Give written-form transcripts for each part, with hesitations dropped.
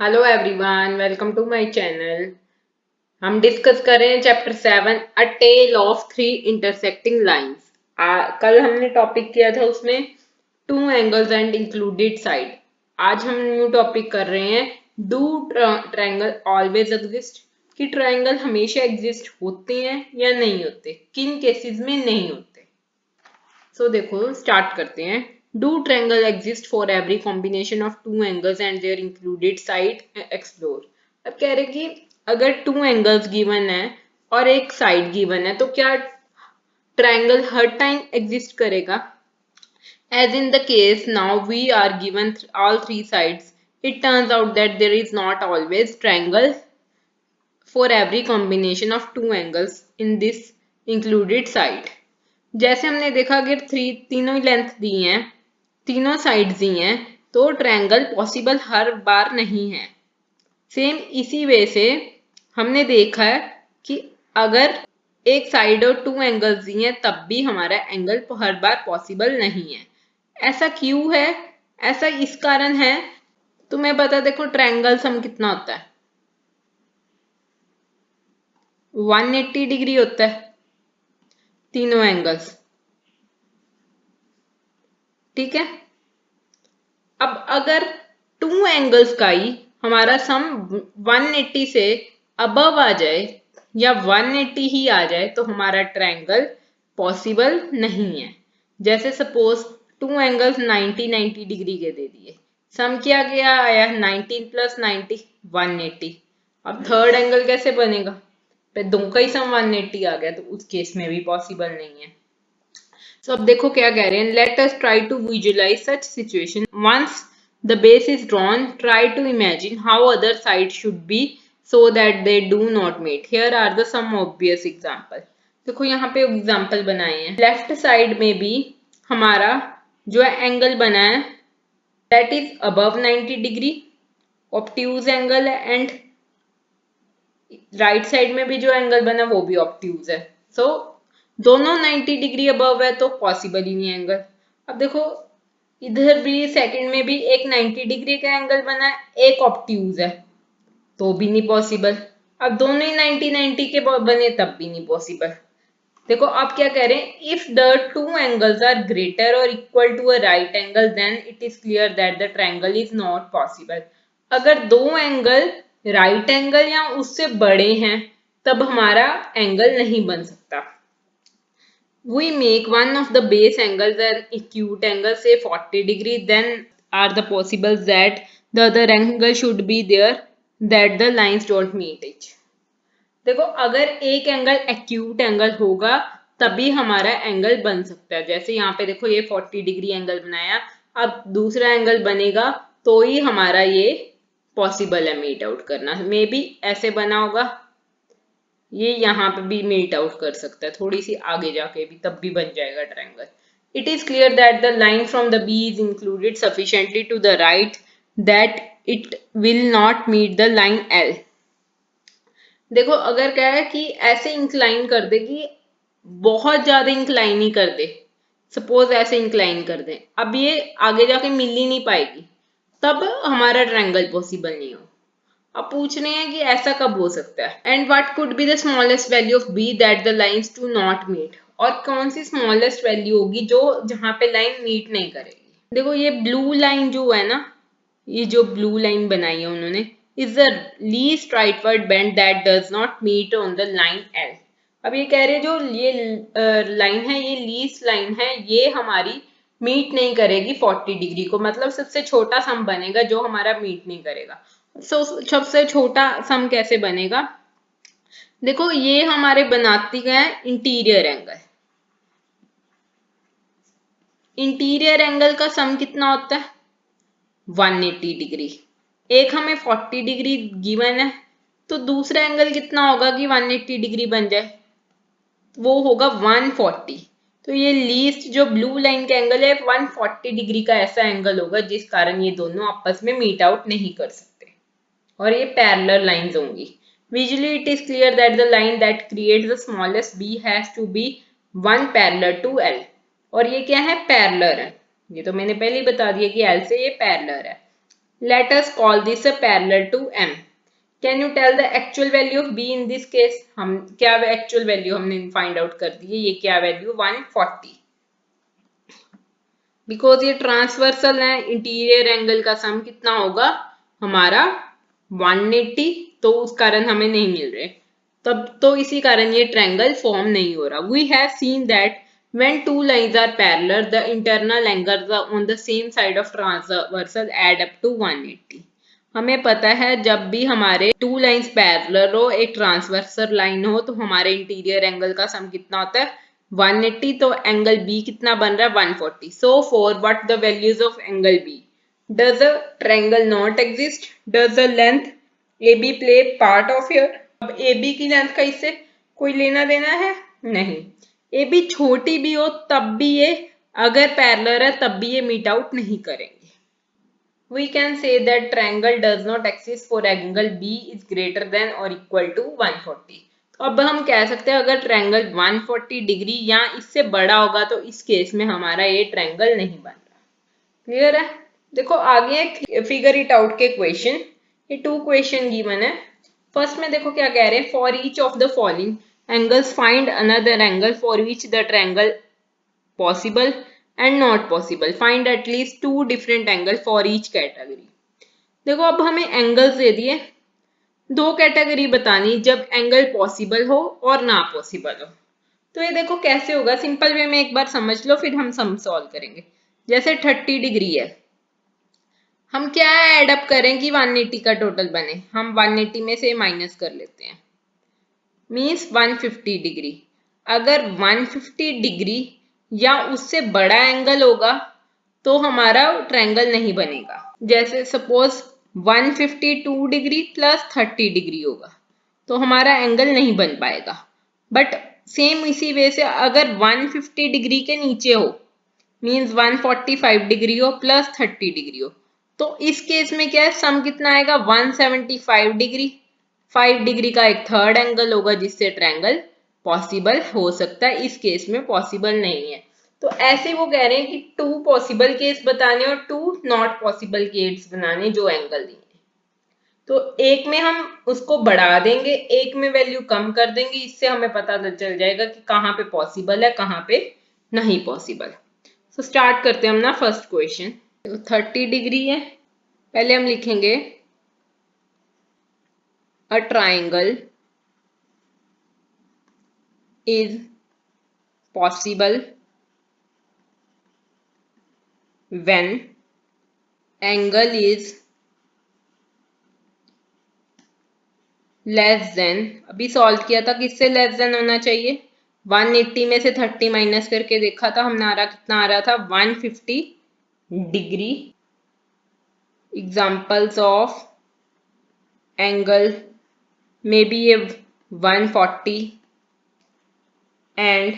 Hello everyone, welcome to my channel. हम discuss कर रहे हैं chapter 7 a tale of three intersecting lines. कल हमने टॉपिक किया था उसमें two angles and included side. आज हम न्यू टॉपिक कर रहे हैं डू ट्रायंगल ऑलवेज एग्जिस्ट, कि ट्रायंगल हमेशा एग्जिस्ट होते हैं या नहीं होते, किन केसेस में नहीं होते। देखो स्टार्ट करते हैं। Do triangle exist for every combination of two angles and their included side explore. अब कह रहे कि अगर टू एंगल्स गिवन है और एक साइड गिवन है तो क्या ट्रायंगल हर टाइम एग्जिस्ट करेगा। As in the case now we are given all three sides, it turns out that there is not always triangle for every combination of two angles in this included side। जैसे हमने देखा कि तीनों ही length दी हैं, तीनों sides दी हैं, तो triangle possible हर बार नहीं है। सेम इसी वे से हमने देखा है कि अगर एक साइड और टू एंगल्स दी हैं तब भी हमारा एंगल हर बार पॉसिबल नहीं है। ऐसा क्यों है? ऐसा इस कारण है, तुम्हें पता, देखो ट्रायंगल सम कितना होता है, 180 डिग्री होता है तीनों एंगल्स। ठीक है, अब अगर टू एंगल्स का ही हमारा सम 180 से अबव आ जाए या 180 ही आ जाए तो हमारा ट्रायंगल पॉसिबल नहीं है। जैसे सपोज टू एंगल्स 90 डिग्री के दे दिए, सम क्या क्या आया, 19 प्लस 90 180। अब थर्ड एंगल कैसे बनेगा? दो का ही सम 180 आ गया तो उस केस में भी पॉसिबल नहीं है। अब देखो क्या कह रहे हैं, let us try to visualize such situation. Once the base is drawn, try to imagine how other side should be so that they do not meet. Here are the some obvious example. देखो यहाँ पे example बनाए हैं। Left side में भी हमारा जो angle बना है that is above 90 degree, obtuse angle है, एंड राइट साइड में भी जो एंगल बना वो भी ऑब्ट्यूज है। दोनों 90 डिग्री अबव है तो पॉसिबल ही नहीं एंगल। अब देखो इधर भी सेकंड में भी एक 90 डिग्री का एंगल बना है, एक ऑब्ट्यूज है, तो भी नहीं पॉसिबल। अब दोनों ही 90 के बने तब भी नहीं पॉसिबल। देखो आप क्या कह रहे हैं, if the two angles are greater और equal to a right angle then it is clear that the triangle is not possible. अगर दो एंगल राइट एंगल या उससे बड़े हैं तब हमारा एंगल नहीं बन सकता। We make one of the base angles an acute angle, say 40 degree, then are the possible that the other angle should be there that the lines don't meet it। देखो अगर एक एंगल एक्यूट एंगल होगा तभी हमारा angle बन सकता है। जैसे यहाँ पे देखो ये 40 डिग्री एंगल बनाया, अब दूसरा एंगल बनेगा तो ही हमारा ये पॉसिबल है मीट आउट करना। मे बी ऐसे बना होगा, ये यहाँ पे भी मीट आउट कर सकता है, थोड़ी सी आगे जाके भी, तब भी बन जाएगा triangle. It is clear that the line from the B is included sufficiently to the right that it will not meet the line L. देखो अगर क्या है कि ऐसे इंक्लाइन कर दे कि बहुत ज्यादा इंक्लाइन ही कर दे, सपोज ऐसे इंक्लाइन कर दे, अब ये आगे जाके मिल ही नहीं पाएगी, तब हमारा ट्रायंगल पॉसिबल नहीं हो। अब पूछ रहे हैं कि ऐसा कब हो सकता है, and what could be the smallest value of B that the lines do not meet. और कौन सी स्मॉलेस्ट वैल्यू होगी जो जहां पे लाइन मीट नहीं करेगी। देखो ये ब्लू लाइन जो है ना, ये जो ब्लू लाइन बनाई है उन्होंने, is the least rightward bend that does not meet on the line L. अब ये कह रहे हैं जो ये लाइन है, ये लीस्ट लाइन है, ये हमारी मीट नहीं करेगी 40 डिग्री को, मतलब सबसे छोटा सम बनेगा जो हमारा मीट नहीं करेगा। सबसे छोटा सम कैसे बनेगा? देखो ये हमारे बनाती गए इंटीरियर एंगल, इंटीरियर एंगल का सम कितना होता है 180 डिग्री। एक हमें 40 डिग्री गिवन है तो दूसरा एंगल कितना होगा कि 180 डिग्री बन जाए, वो होगा 140। तो ये लीस्ट जो ब्लू लाइन का एंगल है 140 डिग्री का ऐसा एंगल होगा जिस कारण ये दोनों आपस में मीट आउट नहीं कर सकते और ये पैरेलल लाइंस होंगी। Visually it is clear that the line that creates the smallest b has to be one parallel to L। और ये क्या है, पैरेलल है। ये तो मैंने पहले ही बता दिया कि L से ये पैरेलल है। Let us call this a parallel to M. Can you tell the actual value of B in this case? हम क्या actual value हमने find out कर दी है, ये क्या value 140. बिकॉज ये ट्रांसवर्सल है, इंटीरियर एंगल का सम कितना होगा हमारा 180, तो उस कारण हमें नहीं मिल रहे, तब तो इसी कारण ये ट्रायंगल फॉर्म नहीं हो रहा. We have seen that when two lines are parallel the internal angles on the same side of transversal add up to 180. हमें पता है जब भी हमारे टू लाइंस पैरेलल हो, एक ट्रांसवर्सल लाइन हो, तो हमारे इंटीरियर एंगल का सम कितना होता है 180. तो एंगल बी कितना बन रहा है 140. So for what the values of angle B? Does a triangle not exist? Does the length A B play part of your? अब ए बी की लेंथ का इससे कोई लेना देना है नहीं. ए बी छोटी भी हो तब भी ये, अगर पैरेलल है तब भी ये मीट आउट नहीं करेंगे. We can say that triangle does not exist for angle B is greater than or equal to 140. तो अब हम कह सकते हैं अगर ट्रायंगल 140 डिग्री या इससे बड़ा होगा तो इस केस में हमारा ये ट्रायंगल नहीं बन रहा. क्लियर है? देखो आगे फिगर इट आउट के क्वेश्चन, ये 2 क्वेश्चन गिवन है. फर्स्ट में देखो क्या कह रहे हैं, for each of the following angles find another angle for which the triangle possible and not possible. Find at least 2 different angle for each category. देखो अब हमें एंगल्स दे दिए, 2 कैटेगरी बतानी जब एंगल पॉसिबल हो और ना पॉसिबल हो. तो ये देखो कैसे होगा, सिंपल वे में एक बार समझ लो फिर हम सम सॉल्व करेंगे. जैसे 30 डिग्री है, हम क्या ऐड अप करें कि 180 का टोटल बने. हम 180 में से माइनस कर लेते हैं, मीन्स 150 डिग्री. अगर 150 डिग्री या उससे बड़ा एंगल होगा तो हमारा ट्रायंगल नहीं बनेगा. जैसे सपोज 152 डिग्री प्लस 30 डिग्री होगा तो हमारा एंगल नहीं बन पाएगा. बट सेम इसी वे से अगर 150 डिग्री के नीचे हो, मीन्स 145 डिग्री हो प्लस 30 डिग्री हो, तो इस केस में क्या है, सम कितना आएगा 175 डिग्री. 5 डिग्री का एक थर्ड एंगल होगा जिससे ट्रायंगल पॉसिबल हो सकता है. इस केस में पॉसिबल नहीं है. तो ऐसे वो कह रहे हैं कि 2 पॉसिबल केस बताने और 2 नॉट पॉसिबल केस बनाने जो एंगल दिए. तो एक में हम उसको बढ़ा देंगे, एक में वैल्यू कम कर देंगे, इससे हमें पता चल जाएगा कि कहाँ पे पॉसिबल है कहाँ पे नहीं पॉसिबल. तो स्टार्ट करते हैं हम ना फर्स्ट क्वेश्चन. 30 डिग्री है, पहले हम लिखेंगे a triangle is possible when angle is less than. अभी सॉल्व किया था किससे लेस देन होना चाहिए, 180 में से 30 माइनस करके देखा था हमने, आ रहा कितना आ रहा था 150 degree. Examples of angle may be ये 140 एंड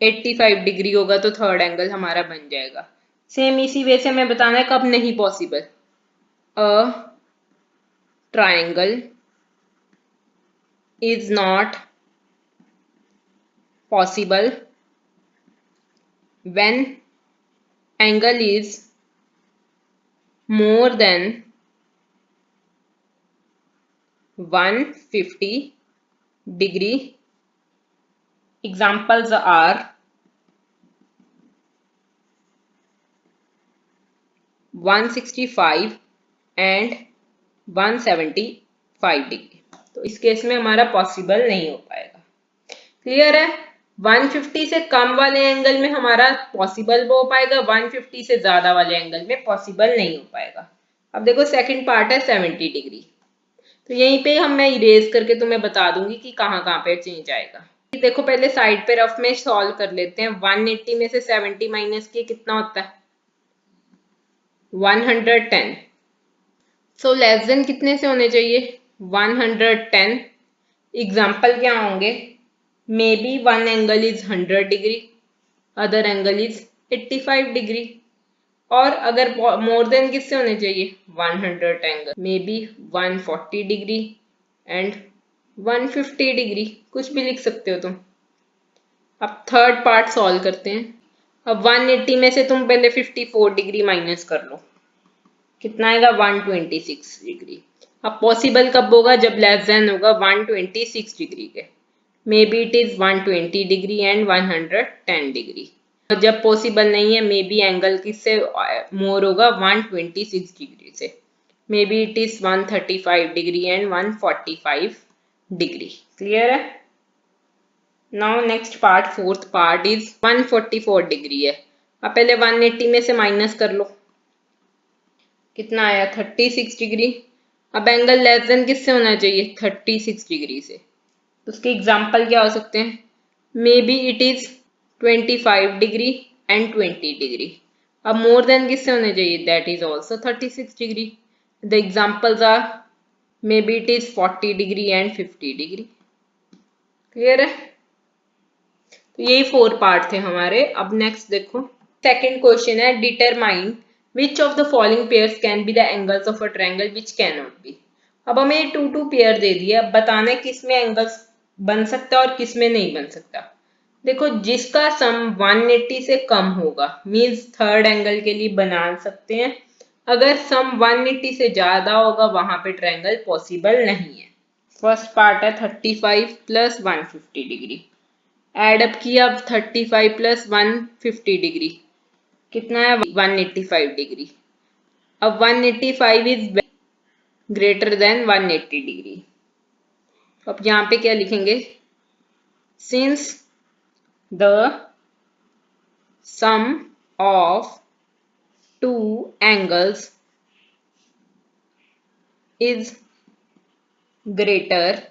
85 डिग्री होगा तो थर्ड एंगल हमारा बन जाएगा. सेम इसी वे से हमें बताना है कब नहीं possible. A triangle is not possible when angle is more than 150 degree. Examples are 165 and 175 degree. तो इस केस में हमारा पॉसिबल नहीं हो पाएगा. क्लियर है? 150 से कम वाले एंगल में हमारा पॉसिबल हो पाएगा, 150 से ज्यादा वाले एंगल में पॉसिबल नहीं हो पाएगा. अब देखो सेकंड पार्ट है 70 डिग्री. तो यहीं पे हम मैं इरेज करके तुम्हें बता दूंगी कि कहाँ कहाँ पे चेंज आएगा. देखो पहले साइड पे रफ में सॉल्व कर लेते हैं. 180 में से 70 माइनस किए कितना होता है 110. सो लेस देन कितने से होने चाहिए 110. एग्जाम्पल क्या होंगे, may be one angle is 100 degree, other angle is 85 degree. और अगर मोर देन किससे होने चाहिए 100 angle, may be 140 degree and 150 degree, कुछ भी लिख सकते हो तुम. अब थर्ड पार्ट सॉल्व करते हैं. अब 180 में से तुम पहले 54 डिग्री माइनस कर लो, कितना आएगा 126 डिग्री। अब पॉसिबल कब होगा, जब लेस देन होगा 126 डिग्री के। May be it is 120 degree and 110 degree. जब पॉसिबल नहीं है, मे बी एंगल किससे मोर होगा 126 डिग्री से। May B it is 135 degree and 145 degree. Clear है। Now next part, fourth part is 144 degree है। अब पहले 180 में से माइनस कर लो, कितना आया 36 डिग्री। अब एंगल लेस देन किससे होना चाहिए, 36 डिग्री से। तो उसके एग्जाम्पल क्या हो सकते हैं, may be it is 25 degree and 20 degree. अब मोर देन किससे होने चाहिए, that is also 36 degree. The examples are may be it is 40 degree and 50 degree. Clear है। तो यही 4 पार्ट थे हमारे। अब नेक्स्ट देखो, सेकंड क्वेश्चन है, determine which of the following pairs can be the angles of a triangle which can not be. अब हमें 2 पेयर दे दिया, बताना किस में एंगल्स बन सकता है और किस में नहीं बन सकता। देखो, जिसका सम 180 से कम होगा मीन्स थर्ड एंगल के लिए बना सकते हैं। अगर सम 180 से ज्यादा होगा वहां पे ट्रायंगल पॉसिबल नहीं है। फर्स्ट पार्ट है 35 प्लस 150 डिग्री, एड अप किया 35 प्लस 150 डिग्री, कितना है 185 डिग्री। अब 185 इज ग्रेटर देन 180 डिग्री। अब यहाँ पे क्या लिखेंगे, since the sum of two angles is greater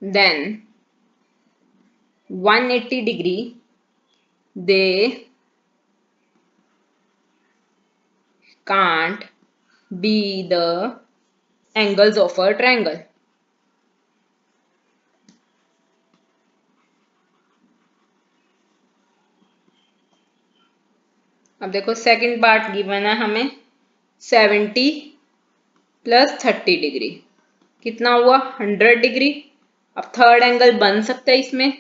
than 180 degree, they can't be the angles of a triangle. अब देखो सेकंड पार्ट गिवन है हमें 70 प्लस 30 डिग्री, कितना हुआ 100 डिग्री। अब थर्ड एंगल बन सकता है इसमें,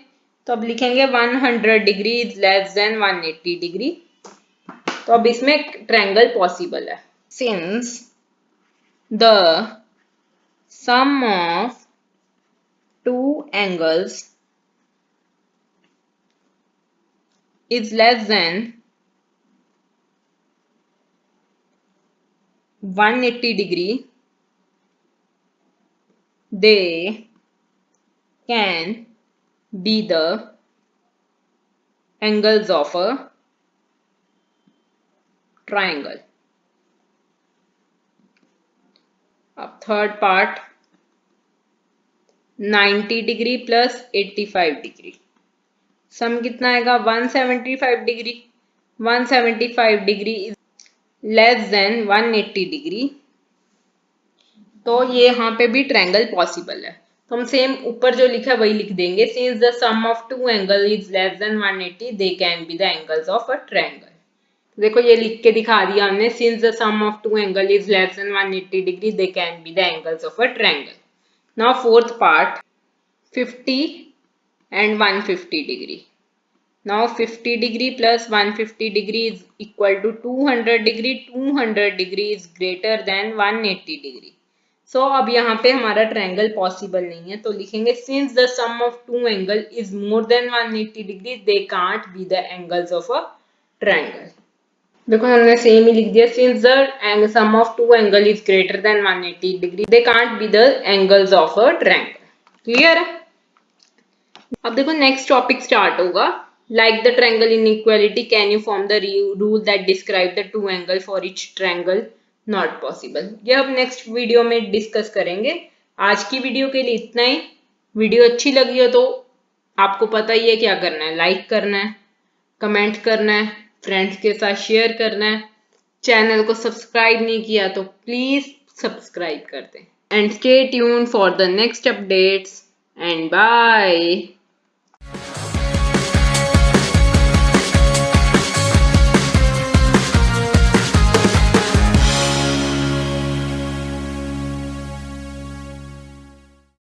तो अब लिखेंगे 100 degree is less than 180 degree. तो अब इसमें ट्रायंगल पॉसिबल है। Since the sum of two angles is less than 180 degree, they can be the angles of a triangle. अब third part 90 degree plus 85 degree, sum कितना आएगा 175 degree. 175 degree is less than 180 degree, तो ये यहाँ पे भी triangle possible है। तो हम सेम ऊपर जो लिखा है वही लिख देंगे, since the sum of two angle is less than 180 they can be the angles of a triangle. देखो ये लिख के दिखा दिया हमने, since the sum of two angle is less than 180 degree they can be the angles of a triangle. Now fourth part 50 and 150 degree. Now 50 degree plus 150 degree is equal to 200 degree. 200 degree is greater than 180 degree. So अब यहाँ पे हमारा triangle possible नहीं है, तो लिखेंगे since the sum of two angle is more than 180 degree they can't be the angles of a triangle. देखो हमने सेम ही लिख दिया, since the sum of two angle is greater than 180 degree they can't be the angles of a triangle. Clear है। अब देखो next topic start होगा, like the triangle inequality can you form the rule that describe the two angle for each triangle not possible. ये अब next video में discuss करेंगे। आज की वीडियो के लिए इतना ही। वीडियो अच्छी लगी हो तो आपको पता ही है क्या करना है, लाइक करना है, कमेंट करना है, फ्रेंड्स के साथ शेयर करना है। चैनल को सब्सक्राइब नहीं किया तो प्लीज सब्सक्राइब कर दें। And stay tuned for the next updates and bye.